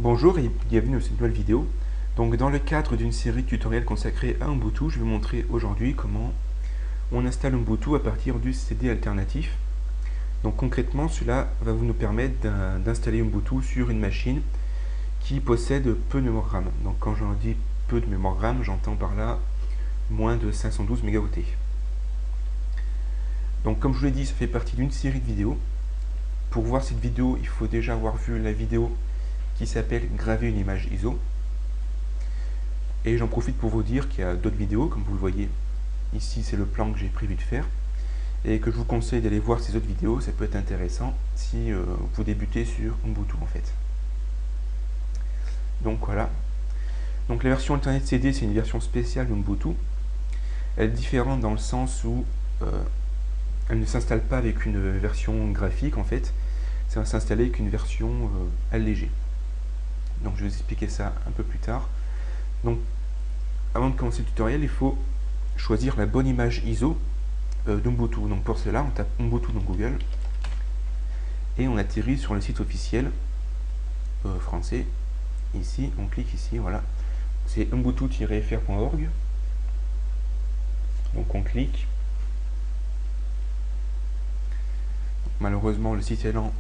Bonjour et bienvenue dans cette nouvelle vidéo. Donc dans le cadre d'une série de tutoriels consacrée à Ubuntu, je vais vous montrer aujourd'hui comment on installe Ubuntu à partir du CD alternatif. Donc concrètement, cela va nous permettre d'installer Ubuntu sur une machine qui possède peu de mémoire RAM. Donc quand j'en dis peu de mémoire RAM, j'entends par là moins de 512 mégaoctets. Donc comme je vous l'ai dit, ça fait partie d'une série de vidéos. Pour voir cette vidéo, il faut déjà avoir vu la vidéo qui s'appelle Graver une image ISO. Et j'en profite pour vous dire qu'il y a d'autres vidéos, comme vous le voyez ici, c'est le plan que j'ai prévu de faire, et que je vous conseille d'aller voir ces autres vidéos. Ça peut être intéressant si vous débutez sur Ubuntu en fait. Donc voilà. Donc la version Internet CD, c'est une version spéciale d'Ubuntu. Elle est différente dans le sens où elle ne s'installe pas avec une version graphique en fait. Ça va s'installer avec une version allégée. Donc je vais vous expliquer ça un peu plus tard. Donc avant de commencer le tutoriel, il faut choisir la bonne image ISO d'Ubuntu. Donc pour cela, on tape Ubuntu dans Google et on atterrit sur le site officiel français. Ici, on clique ici, voilà. C'est ubuntu-fr.org. Donc on clique. Malheureusement, le site est lent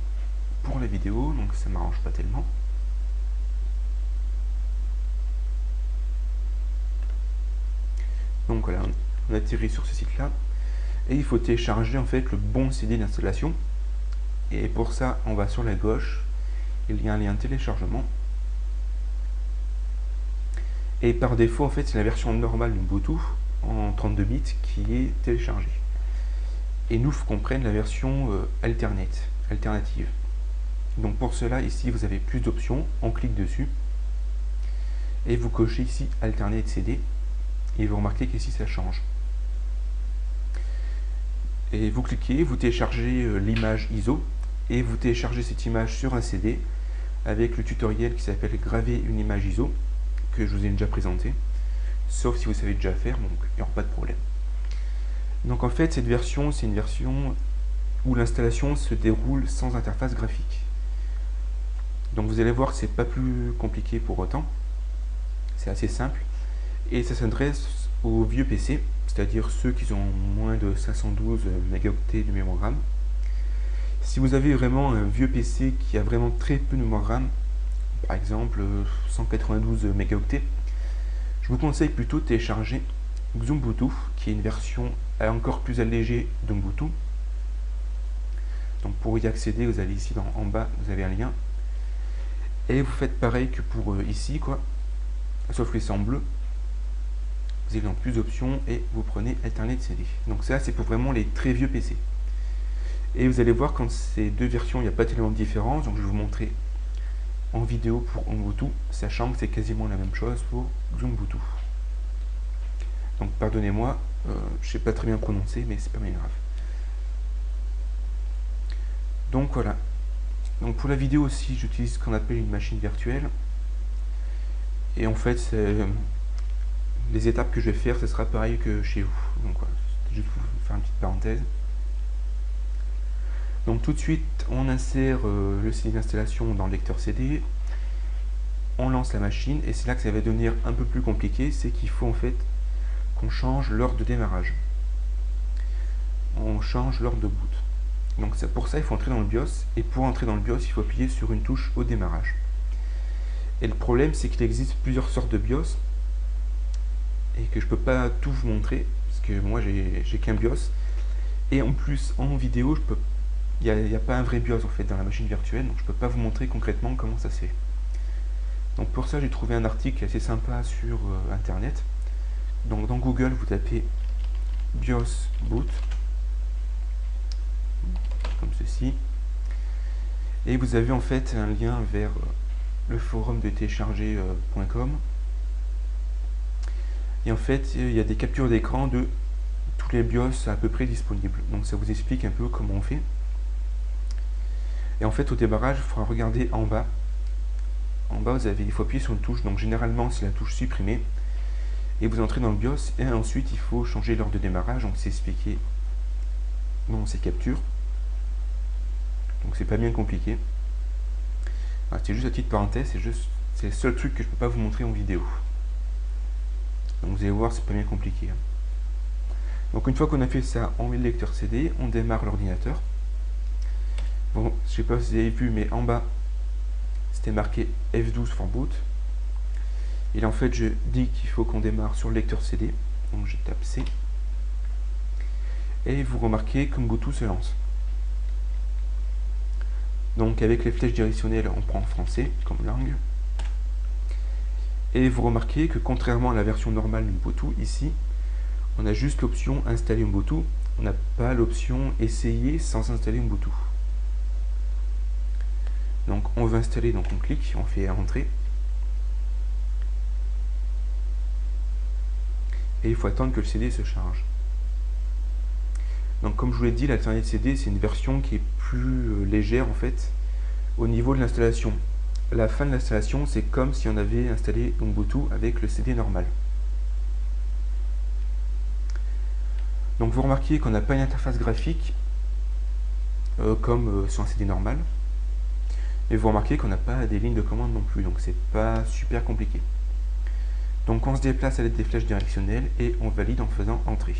pour la vidéo, donc ça m'arrange pas tellement. Donc voilà, on atterrit sur ce site-là. Et il faut télécharger en fait le bon CD d'installation. Et pour ça, on va sur la gauche. Il y a un lien téléchargement. Et par défaut, en fait, c'est la version normale d'Ubuntu en 32 bits qui est téléchargée. Et nous, il faut qu'on prenne la version alternative. Donc pour cela, ici, vous avez plus d'options. On clique dessus. Et vous cochez ici Alternate CD. Et vous remarquez qu'ici, ça change. Et vous cliquez, vous téléchargez l'image ISO. Et vous téléchargez cette image sur un CD avec le tutoriel qui s'appelle Graver une image ISO, que je vous ai déjà présenté. Sauf si vous savez déjà faire, donc il n'y aura pas de problème. Donc en fait, cette version, c'est une version où l'installation se déroule sans interface graphique. Donc vous allez voir que c'est pas plus compliqué pour autant. C'est assez simple. Et ça s'adresse aux vieux PC, c'est-à-dire ceux qui ont moins de 512 mégaoctets de mémoire RAM. Si vous avez vraiment un vieux PC qui a vraiment très peu de mémoire RAM, par exemple 192 mégaoctets, je vous conseille plutôt de télécharger Xubuntu, qui est une version encore plus allégée d'Ubuntu. Donc pour y accéder, vous allez ici en bas, vous avez un lien. Et vous faites pareil que pour ici, quoi, sauf que c'est en bleu. Vous avez dans plus d'options et vous prenez Alternate CD. Donc ça, c'est pour vraiment les très vieux PC. Et vous allez voir, quand ces deux versions, il n'y a pas tellement de différence. Donc je vais vous montrer en vidéo pour Ubuntu, sachant que c'est quasiment la même chose pour Xubuntu. Donc pardonnez-moi, je ne sais pas très bien prononcer, mais c'est pas bien grave. Donc voilà. Donc pour la vidéo aussi, j'utilise ce qu'on appelle une machine virtuelle. Et en fait, les étapes que je vais faire, ce sera pareil que chez vous. Donc voilà, juste pour faire une petite parenthèse. Donc tout de suite, on insère le CD d'installation dans le lecteur CD. On lance la machine et c'est là que ça va devenir un peu plus compliqué. C'est qu'il faut en fait qu'on change l'ordre de démarrage. On change l'ordre de boot. Donc pour ça, il faut entrer dans le BIOS. Et pour entrer dans le BIOS, il faut appuyer sur une touche au démarrage. Et le problème, c'est qu'il existe plusieurs sortes de BIOS. Et que je ne peux pas tout vous montrer. Parce que moi, j'ai qu'un BIOS. Et en plus, en vidéo, il n'y a pas un vrai BIOS en fait dans la machine virtuelle. Donc je ne peux pas vous montrer concrètement comment ça se fait. Donc pour ça, j'ai trouvé un article assez sympa sur Internet. Donc dans Google, vous tapez BIOS boot, comme ceci, et vous avez en fait un lien vers le forum de télécharger.com. Et en fait, il y a des captures d'écran de tous les BIOS à peu près disponibles. Donc ça vous explique un peu comment on fait. Et en fait, au démarrage, il faudra regarder en bas. En bas, il faut appuyer sur une touche. Donc généralement, c'est la touche supprimer. Et vous entrez dans le BIOS. Et ensuite, il faut changer l'ordre de démarrage. Donc c'est expliqué dans ces captures. Donc c'est pas bien compliqué. Voilà, c'est juste à titre parenthèse, c'est le seul truc que je peux pas vous montrer en vidéo. Donc vous allez voir, c'est pas bien compliqué. Donc une fois qu'on a fait ça, on met le lecteur CD, on démarre l'ordinateur. Bon, je sais pas si vous avez vu, mais en bas, c'était marqué F12 for boot. Et là, en fait, je dis qu'il faut qu'on démarre sur le lecteur CD. Donc je tape C. Et vous remarquez que Ubuntu se lance. Donc avec les flèches directionnelles, on prend français comme langue. Et vous remarquez que contrairement à la version normale d'Ubuntu, ici, on a juste l'option installer Ubuntu. On n'a pas l'option essayer sans installer Ubuntu. Donc on veut installer, donc on clique, on fait entrer. Et il faut attendre que le CD se charge. Donc comme je vous l'ai dit, l'Alternate CD, c'est une version qui est plus légère en fait au niveau de l'installation. La fin de l'installation, c'est comme si on avait installé Ubuntu avec le CD normal. Donc vous remarquez qu'on n'a pas une interface graphique comme sur un CD normal. Et vous remarquez qu'on n'a pas des lignes de commande non plus, donc c'est pas super compliqué. Donc on se déplace à l'aide des flèches directionnelles et on valide en faisant entrer.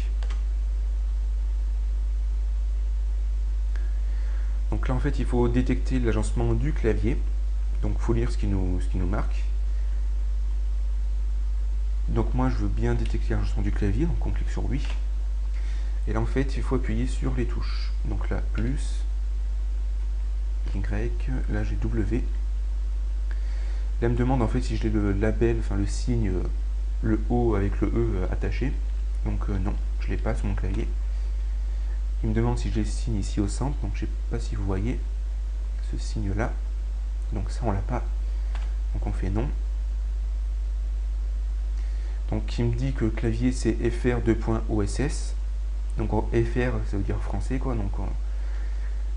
Donc là en fait il faut détecter l'agencement du clavier. Donc il faut lire ce qui nous marque. Donc moi je veux bien détecter l'agencement du clavier, donc on clique sur oui. Et là en fait il faut appuyer sur les touches. Donc là plus, Y, là j'ai W. Là elle me demande en fait si j'ai le label, enfin le signe, le O avec le E attaché. Donc non, je ne l'ai pas sur mon clavier. Il me demande si j'ai le signe ici au centre, donc je ne sais pas si vous voyez ce signe là. Donc ça on l'a pas, donc on fait non. Donc il me dit que le clavier c'est fr2.oss. Donc fr ça veut dire français quoi, donc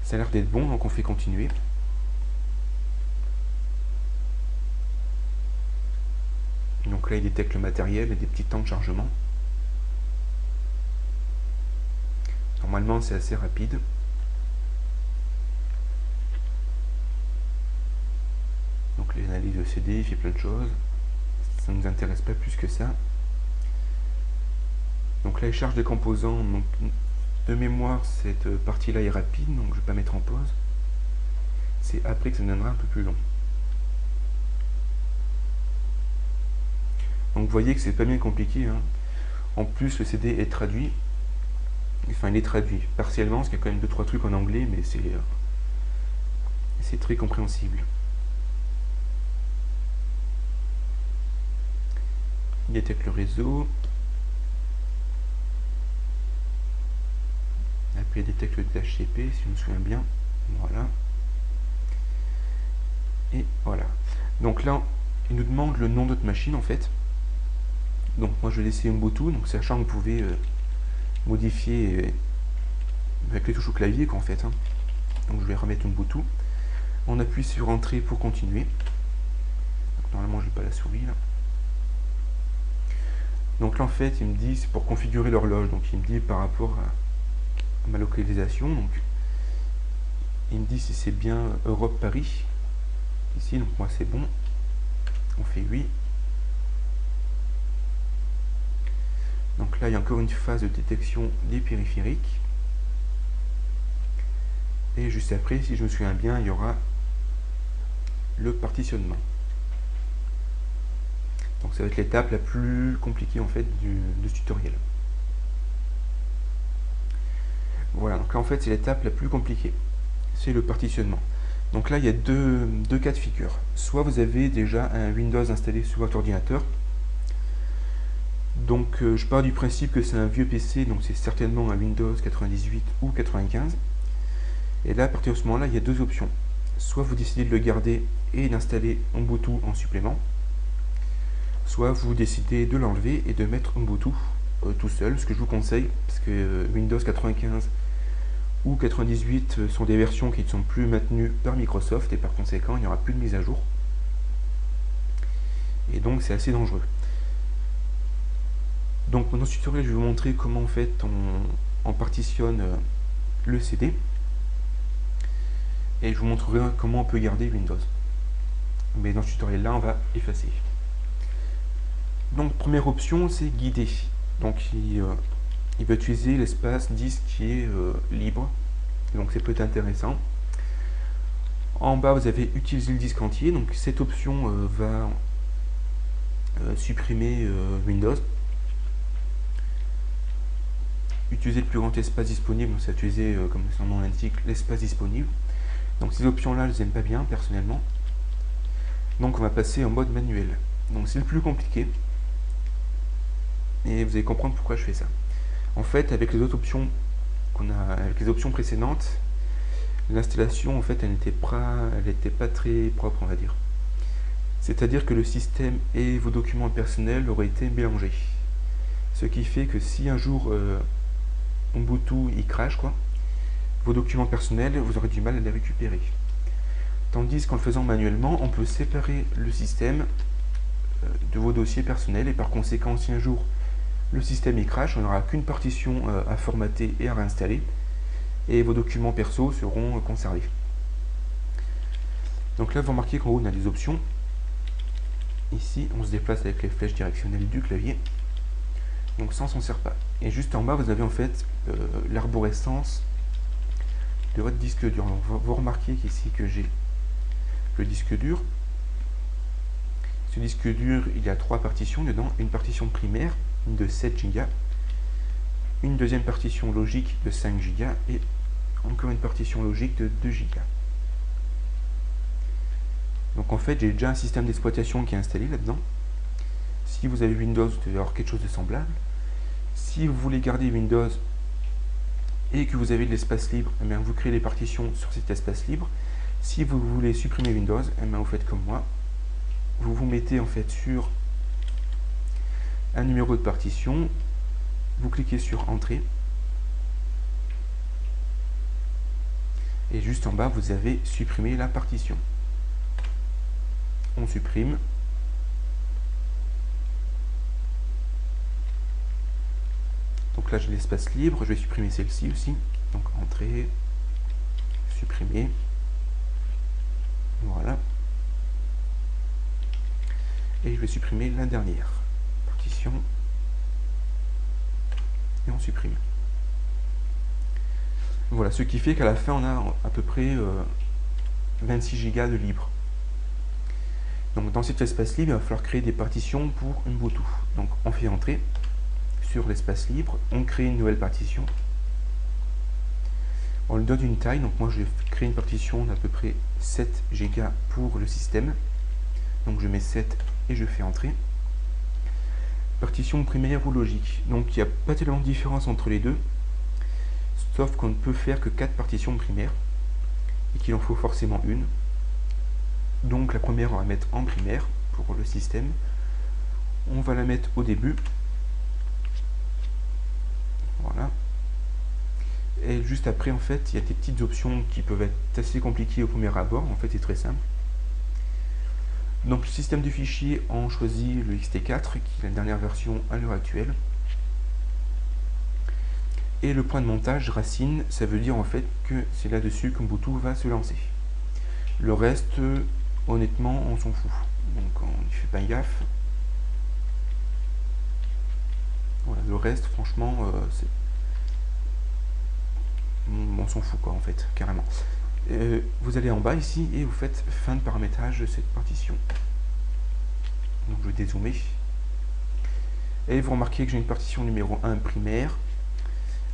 ça a l'air d'être bon, donc on fait continuer. Donc là il détecte le matériel et des petits temps de chargement. Normalement c'est assez rapide. Donc les analyses de CD, il fait plein de choses. Ça ne nous intéresse pas plus que ça. Donc là il charge des composants. Donc, de mémoire cette partie là est rapide, donc je ne vais pas mettre en pause. C'est après que ça deviendra un peu plus long. Donc vous voyez que c'est pas bien compliqué, hein. En plus le CD est traduit. Enfin il est traduit partiellement, parce qu'il y a quand même 2-3 trucs en anglais, mais c'est très compréhensible. Il détecte le réseau. Après il détecte le DHCP, si je me souviens bien. Voilà. Et voilà. Donc là, il nous demande le nom de notre machine en fait. Donc moi je vais laisser Ubuntu, donc sachant que vous pouvez modifier avec les touches au clavier qu'en fait. Hein. Donc je vais remettre Ubuntu. On appuie sur Entrée pour continuer. Donc, normalement je n'ai pas la souris là. Donc là en fait il me dit c'est pour configurer l'horloge, donc il me dit par rapport à ma localisation, donc il me dit si c'est bien Europe Paris ici, donc moi c'est bon, on fait oui. Donc là il y a encore une phase de détection des périphériques et juste après, si je me souviens bien, il y aura le partitionnement. Donc ça va être l'étape la plus compliquée en fait de ce tutoriel. Voilà, donc là en fait c'est l'étape la plus compliquée, c'est le partitionnement. Donc là il y a deux cas de figure. Soit vous avez déjà un Windows installé sur votre ordinateur. Donc je pars du principe que c'est un vieux PC, donc c'est certainement un Windows 98 ou 95. Et là à partir de ce moment-là il y a deux options. Soit vous décidez de le garder et d'installer Ubuntu en supplément. Soit vous décidez de l'enlever et de mettre Ubuntu tout seul, ce que je vous conseille, parce que Windows 95 ou 98 sont des versions qui ne sont plus maintenues par Microsoft et par conséquent il n'y aura plus de mise à jour. Et donc c'est assez dangereux. Donc dans ce tutoriel je vais vous montrer comment en fait on partitionne le CD et je vous montrerai comment on peut garder Windows. mais dans ce tutoriel là on va effacer. Donc première option, c'est guider. Donc il va utiliser l'espace disque qui est libre, donc ça peut être intéressant. En bas vous avez utiliser le disque entier, donc cette option va supprimer Windows. Utiliser le plus grand espace disponible, donc c'est utiliser, comme son nom l'indique, l'espace disponible. Donc ces options là je les aime pas bien personnellement. Donc on va passer en mode manuel. Donc c'est le plus compliqué. Et vous allez comprendre pourquoi je fais ça. En fait, avec les autres options avec les options précédentes, l'installation en fait elle n'était pas très propre, on va dire. C'est-à-dire que le système et vos documents personnels auraient été mélangés. Ce qui fait que si un jour Ubuntu il crash quoi, vos documents personnels, vous aurez du mal à les récupérer. Tandis qu'en le faisant manuellement, on peut séparer le système de vos dossiers personnels et par conséquent, si un jour le système il crash, on n'aura qu'une partition à formater et à réinstaller et vos documents perso seront conservés. Donc là, vous remarquez qu'en haut, on a des options. Ici, on se déplace avec les flèches directionnelles du clavier. Donc ça, on s'en sert pas. Et juste en bas, vous avez en fait l'arborescence de votre disque dur. Donc, vous remarquez qu'ici que j'ai le disque dur. Ce disque dur, il y a 3 partitions dedans. Une partition primaire de 7 Go, une deuxième partition logique de 5 Go et encore une partition logique de 2 Go. Donc en fait, j'ai déjà un système d'exploitation qui est installé là-dedans. Si vous avez Windows, vous devez avoir quelque chose de semblable. Si vous voulez garder Windows et que vous avez de l'espace libre, eh bien, vous créez les partitions sur cet espace libre. Si vous voulez supprimer Windows, eh bien, vous faites comme moi. Vous vous mettez en fait sur un numéro de partition, vous cliquez sur Entrée, et juste en bas, vous avez supprimé la partition. On supprime. Donc là, j'ai l'espace libre, je vais supprimer celle-ci aussi. Donc Entrée, supprimer. Voilà. Et je vais supprimer la dernière partition. Et on supprime. Voilà, ce qui fait qu'à la fin, on a à peu près 26 Go de libre. Donc dans cet espace libre, il va falloir créer des partitions pour Ubuntu. Donc on fait entrer sur l'espace libre, on crée une nouvelle partition. On lui donne une taille, donc moi je vais créer une partition d'à peu près 7 Go pour le système. Donc je mets 7 et je fais entrer. Partition primaire ou logique. Donc il n'y a pas tellement de différence entre les deux, sauf qu'on ne peut faire que 4 partitions primaires et qu'il en faut forcément une. Donc la première on va mettre en primaire pour le système. On va la mettre au début. Voilà. Et juste après en fait il y a des petites options qui peuvent être assez compliquées au premier abord. En fait c'est très simple. Donc le système de fichiers, on choisit le XT4 qui est la dernière version à l'heure actuelle. Et le point de montage racine, ça veut dire en fait que c'est là-dessus qu'Ubuntu va se lancer. Le reste, honnêtement, on s'en fout. Donc on ne fait pas gaffe. Voilà, le reste, franchement, on s'en fout quoi en fait, carrément. Vous allez en bas ici et vous faites fin de paramétrage de cette partition. Donc je vais dézoomer. Et vous remarquez que j'ai une partition numéro 1 primaire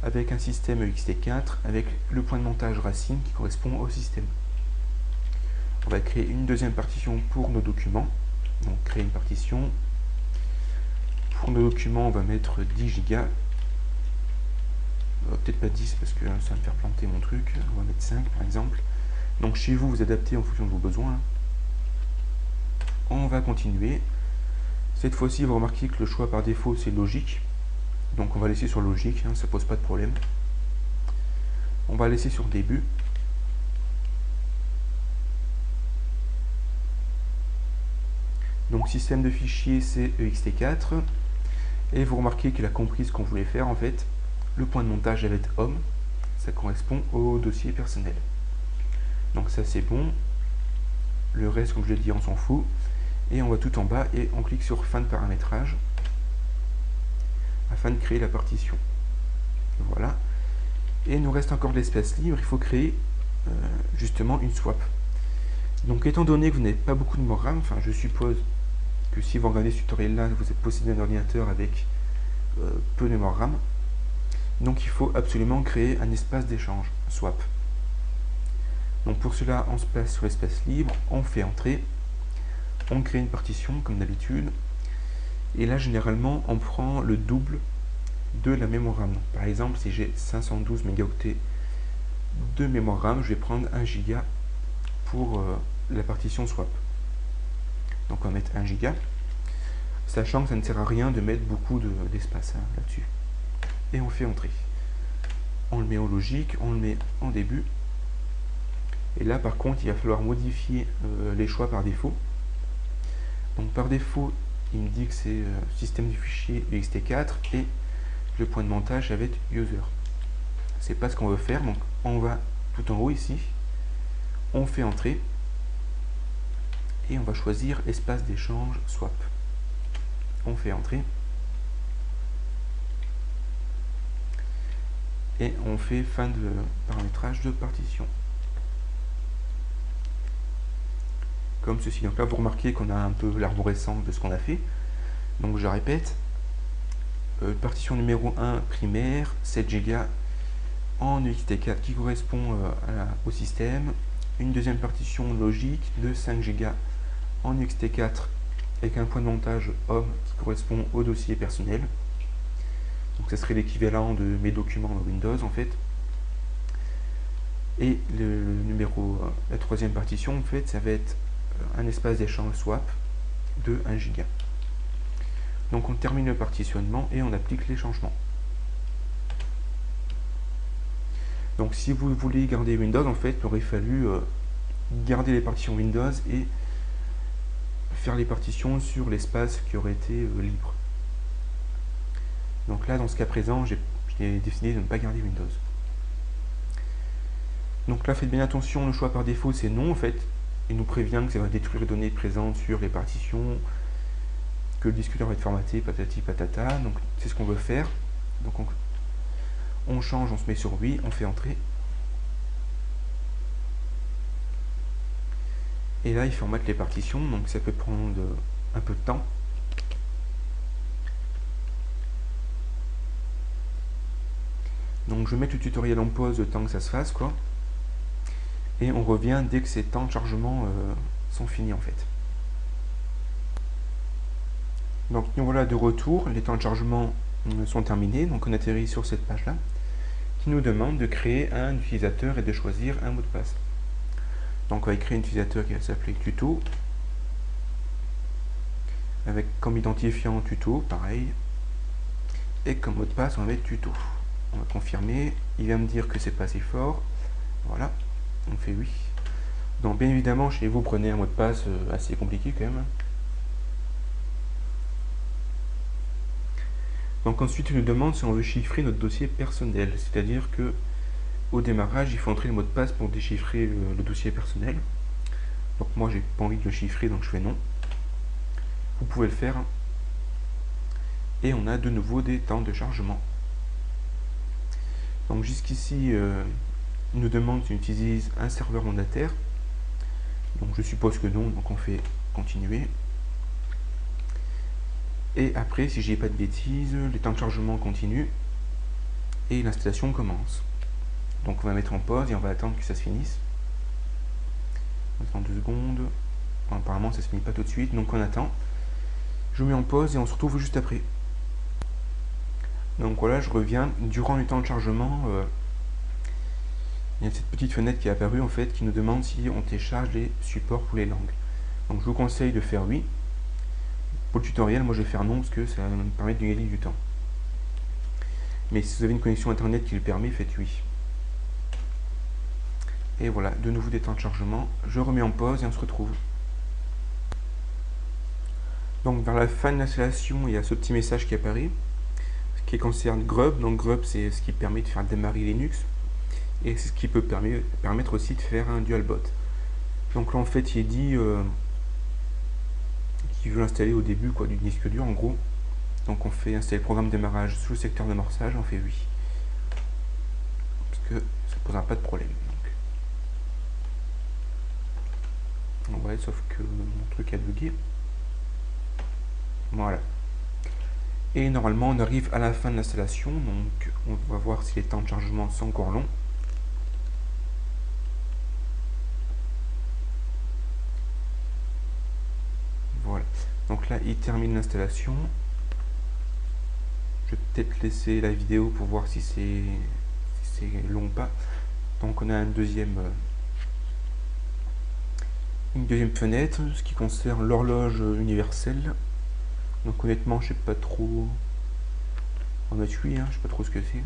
avec un système XT4 avec le point de montage racine qui correspond au système. On va créer une deuxième partition pour nos documents. Donc créer une partition. Pour nos documents, on va mettre 10 Go. Peut-être pas 10 parce que ça va me faire planter mon truc. On va mettre 5 par exemple. Donc chez vous, vous adaptez en fonction de vos besoins. On va continuer. Cette fois-ci, vous remarquez que le choix par défaut, c'est logique. Donc on va laisser sur logique, hein, ça pose pas de problème. On va laisser sur début. Donc système de fichiers, c'est ext4. Et vous remarquez qu'il a compris ce qu'on voulait faire en fait. Le point de montage va être home. Ça correspond au dossier personnel. Donc ça c'est bon. Le reste, comme je l'ai dit, on s'en fout. Et on va tout en bas et on clique sur fin de paramétrage afin de créer la partition. Voilà. Et il nous reste encore de l'espace libre, il faut créer justement une swap. Donc étant donné que vous n'avez pas beaucoup de mémoire RAM, enfin je suppose que si vous regardez ce tutoriel là, vous possédez un ordinateur avec peu de mémoire RAM, donc il faut absolument créer un espace d'échange, swap. Donc pour cela, on se place sur l'espace libre, on fait entrer, on crée une partition comme d'habitude, et là généralement on prend le double de la mémoire RAM. Donc, par exemple, si j'ai 512 mégaoctets de mémoire RAM, je vais prendre 1 giga pour la partition swap. Donc on va mettre 1 giga, sachant que ça ne sert à rien de mettre beaucoup d'espace là-dessus. Et on fait entrer. On le met en logique, on le met en début. Et là par contre il va falloir modifier les choix par défaut. Donc par défaut il me dit que c'est système du fichier ext4 et le point de montage va être user. C'est pas ce qu'on veut faire, donc on va tout en haut ici, on fait entrer et on va choisir espace d'échange swap. On fait entrer et on fait fin de paramétrage de partition. Comme ceci. Donc là vous remarquez qu'on a un peu l'arborescence de ce qu'on a fait. Donc je répète, partition numéro 1 primaire, 7 Go en ext4 qui correspond au système. Une deuxième partition logique de 5 Go en ext4 avec un point de montage home qui correspond au dossier personnel. Donc ça serait l'équivalent de mes documents Windows en fait. Et la troisième partition en fait ça va être un espace d'échange swap de 1 Go. Donc on termine le partitionnement et on applique les changements. Donc si vous voulez garder Windows, en fait, il aurait fallu garder les partitions Windows et faire les partitions sur l'espace qui aurait été libre. Donc là, dans ce cas présent, j'ai décidé de ne pas garder Windows. Donc là, faites bien attention, le choix par défaut, c'est non, en fait. Il nous prévient que ça va détruire les données présentes sur les partitions, que le disque dur va être formaté, patati patata. Donc c'est ce qu'on veut faire. Donc on change, on se met sur oui, on fait entrer. Et là il formate les partitions, donc ça peut prendre un peu de temps. Donc je vais mettre le tutoriel en pause le temps que ça se fasse quoi. Et on revient dès que ces temps de chargement sont finis en fait. Donc nous voilà de retour, les temps de chargement sont terminés, donc on atterrit sur cette page là qui nous demande de créer un utilisateur et de choisir un mot de passe. Donc on va créer un utilisateur qui va s'appeler tuto, avec comme identifiant tuto, pareil, et comme mot de passe on va mettre tuto. On va confirmer, il va me dire que c'est pas assez fort, voilà, on fait oui. Donc bien évidemment chez vous prenez un mot de passe assez compliqué quand même. Donc ensuite, il nous demande si on veut chiffrer notre dossier personnel, c'est-à-dire que au démarrage, il faut entrer le mot de passe pour déchiffrer le dossier personnel. Donc moi, j'ai pas envie de le chiffrer, donc je fais non. Vous pouvez le faire. Et on a de nouveau des temps de chargement. Donc jusqu'ici, il nous demande si on utilise un serveur mandataire. Donc je suppose que non, donc on fait continuer. Et après, si je dis pas de bêtises, les temps de chargement continuent et l'installation commence. Donc on va mettre en pause et on va attendre que ça se finisse. On attend 2 secondes. Bon, apparemment ça se finit pas tout de suite, donc on attend. Je mets en pause et on se retrouve juste après. Donc voilà, je reviens. Durant le temps de chargement, il y a cette petite fenêtre qui est apparue en fait qui nous demande si on télécharge les supports pour les langues. Donc je vous conseille de faire oui. Pour le tutoriel, moi je vais faire non parce que ça va me permettre de gagner du temps. Mais si vous avez une connexion internet qui le permet, faites oui. Et voilà, de nouveau des temps de chargement. Je remets en pause et on se retrouve. Donc vers la fin de l'installation, il y a ce petit message qui apparaît, qui concerne Grub. Donc Grub, c'est ce qui permet de faire démarrer Linux. Et c'est ce qui peut permettre aussi de faire un dual boot. Donc là en fait il est dit qu'il veut l'installer au début quoi, du disque dur en gros. Donc on fait installer le programme de démarrage sous le secteur d'amorçage, on fait oui. Parce que ça ne posera pas de problème. Donc. Ouais, sauf que mon truc a bugué. Voilà. Et normalement on arrive à la fin de l'installation, donc on va voir si les temps de chargement sont encore longs. Voilà. Donc là il termine l'installation. Je vais peut-être laisser la vidéo pour voir si c'est long ou pas. Donc on a une deuxième fenêtre, ce qui concerne l'horloge universelle. Donc honnêtement je sais pas trop. On va mettre 8, hein, je sais pas trop ce que c'est.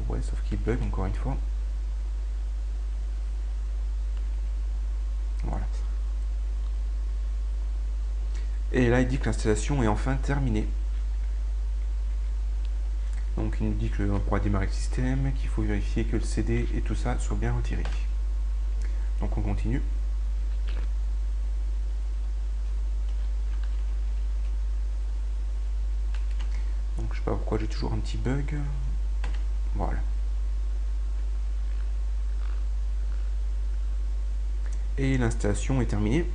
Ouais, sauf qu'il bug encore une fois. Voilà. Et là il dit que l'installation est enfin terminée. Donc il nous dit qu'on pourra démarrer le système, qu'il faut vérifier que le CD et tout ça soit bien retiré. Donc on continue. Donc je sais pas pourquoi j'ai toujours un petit bug. Voilà. Et l'installation est terminée.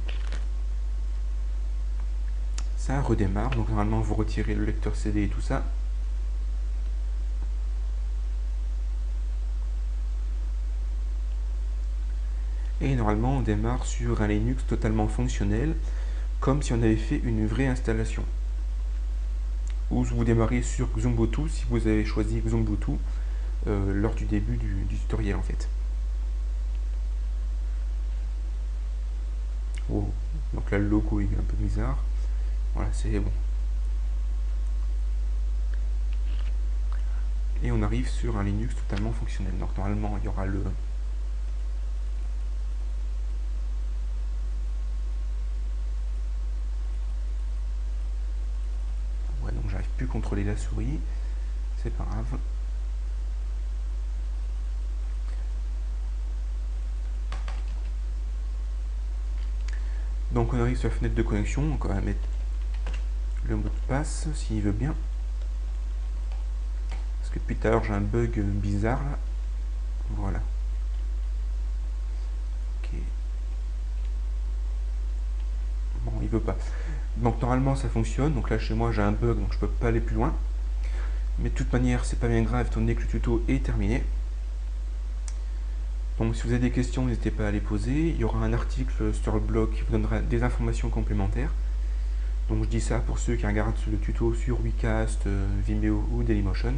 Ça redémarre. Donc normalement vous retirez le lecteur CD et tout ça. Et normalement on démarre sur un Linux totalement fonctionnel, comme si on avait fait une vraie installation. Ou vous démarrez sur Xubuntu si vous avez choisi Xubuntu lors du début du tutoriel en fait. Oh. Donc là le logo est un peu bizarre. Voilà, c'est bon. Et on arrive sur un Linux totalement fonctionnel. Donc normalement il y aura le... Ouais, donc j'arrive plus à contrôler la souris. C'est pas grave. Donc on arrive sur la fenêtre de connexion, donc on va mettre le mot de passe s'il veut bien. Parce que depuis tout à l'heure j'ai un bug bizarre là. Voilà. Ok. Bon, il veut pas. Donc normalement ça fonctionne, donc là chez moi j'ai un bug donc je peux pas aller plus loin. Mais de toute manière c'est pas bien grave étant donné que le tuto est terminé. Donc si vous avez des questions, n'hésitez pas à les poser. Il y aura un article sur le blog qui vous donnera des informations complémentaires. Donc je dis ça pour ceux qui regardent le tuto sur Wecast, Vimeo ou Dailymotion.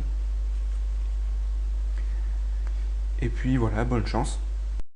Et puis voilà, bonne chance.